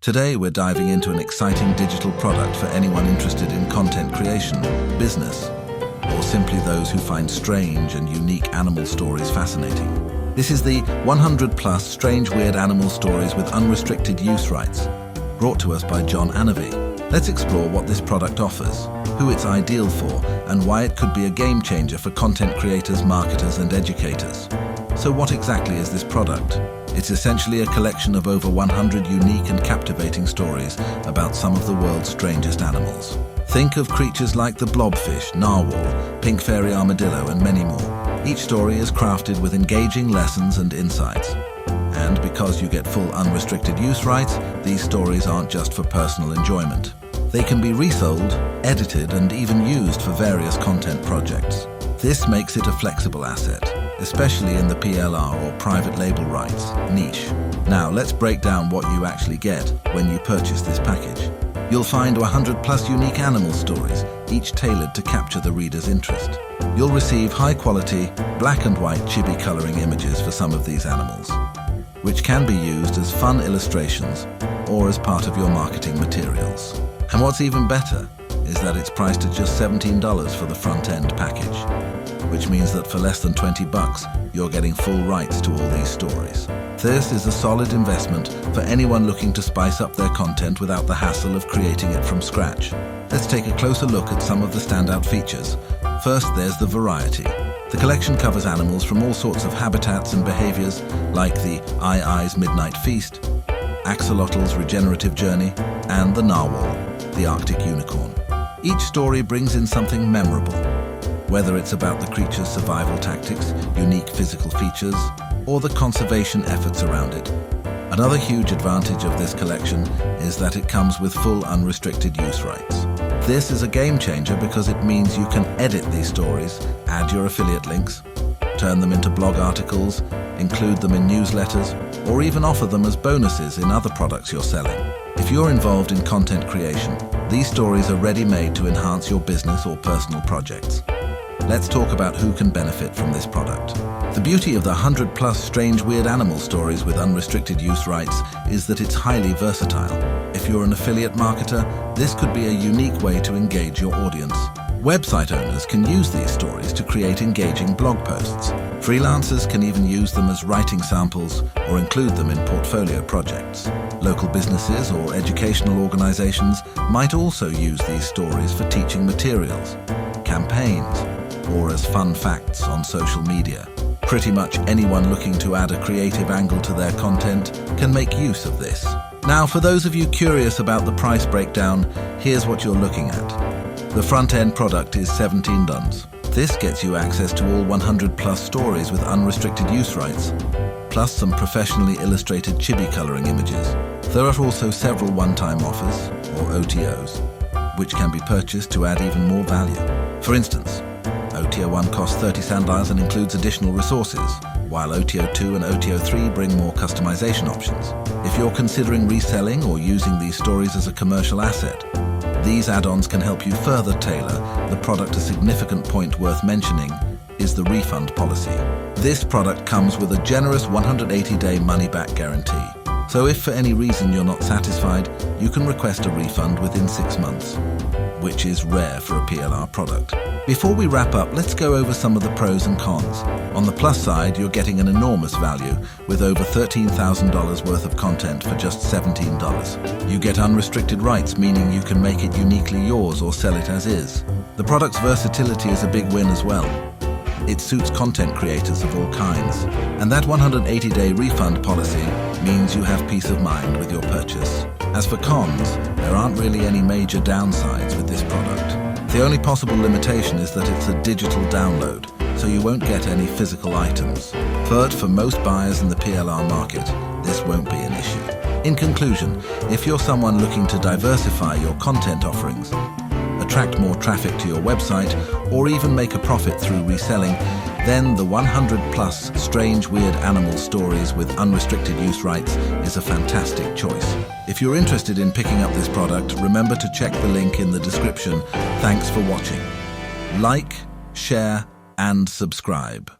Today we're diving into an exciting digital product for anyone interested in content creation, business, or simply those who find strange and unique animal stories fascinating. This is the 100+ Strange Weird Animal Stories with Unrestricted Use Rights, brought to us by John Anavi. Let's explore what this product offers, who it's ideal for, and why it could be a game changer for content creators, marketers, and educators. So what exactly is this product? It's essentially a collection of over 100 unique and captivating stories about some of the world's strangest animals. Think of creatures like the Blobfish, Narwhal, pink fairy armadillo, and many more. Each story is crafted with engaging lessons and insights. And because you get full unrestricted use rights, these stories aren't just for personal enjoyment. They can be resold, edited, and even used for various content projects. This makes it a flexible asset, especially in the PLR or private label rights niche. Now let's break down what you actually get when you purchase this package. You'll find 100+ unique animal stories, each tailored to capture the reader's interest. You'll receive high-quality, black and white chibi coloring images for some of these animals, which can be used as fun illustrations or as part of your marketing materials. And what's even better is that it's priced at just $17 for the front-end package, which means that for less than $20, you're getting full rights to all these stories. This is a solid investment for anyone looking to spice up their content without the hassle of creating it from scratch. Let's take a closer look at some of the standout features. First, there's the variety. The collection covers animals from all sorts of habitats and behaviors, like the Eye's Midnight Feast, Axolotl's Regenerative Journey, and the Narwhal, the Arctic Unicorn. Each story brings in something memorable, whether it's about the creature's survival tactics, unique physical features, or the conservation efforts around it. Another huge advantage of this collection is that it comes with full unrestricted use rights. This is a game changer because it means you can edit these stories, add your affiliate links, turn them into blog articles, include them in newsletters, or even offer them as bonuses in other products you're selling. If you're involved in content creation, these stories are ready-made to enhance your business or personal projects. Let's talk about who can benefit from this product. The beauty of the 100+ Strange Weird Animal Stories with Unrestricted Use Rights is that it's highly versatile. If you're an affiliate marketer, this could be a unique way to engage your audience. Website owners can use these stories to create engaging blog posts. Freelancers can even use them as writing samples or include them in portfolio projects. Local businesses or educational organizations might also use these stories for teaching materials, campaigns, or as fun facts on social media. Pretty much anyone looking to add a creative angle to their content can make use of this. Now, for those of you curious about the price breakdown, here's what you're looking at. The front-end product is $17. This gets you access to all 100+ stories with unrestricted use rights, plus some professionally illustrated chibi coloring images. There are also several one-time offers, or OTOs, which can be purchased to add even more value. For instance, OTO 1 costs $30 and includes additional resources, while OTO 2 and OTO 3 bring more customization options. If you're considering reselling or using these stories as a commercial asset, these add-ons can help you further tailor the product. A significant point worth mentioning is the refund policy. This product comes with a generous 180-day money-back guarantee. So if for any reason you're not satisfied, you can request a refund within 6 months, which is rare for a PLR product. Before we wrap up, let's go over some of the pros and cons. On the plus side, you're getting an enormous value with over $13,000 worth of content for just $17. You get unrestricted rights, meaning you can make it uniquely yours or sell it as is. The product's versatility is a big win as well. It suits content creators of all kinds. And that 180-day refund policy means you have peace of mind with your purchase. As for cons, there aren't really any major downsides with this product. The only possible limitation is that it's a digital download, so you won't get any physical items. But for most buyers in the PLR market, this won't be an issue. In conclusion, if you're someone looking to diversify your content offerings, attract more traffic to your website, or even make a profit through reselling, then the 100+ Strange Weird Animal Stories with Unrestricted Use Rights is a fantastic choice. If you're interested in picking up this product, remember to check the link in the description. Thanks for watching. Like, share, and subscribe.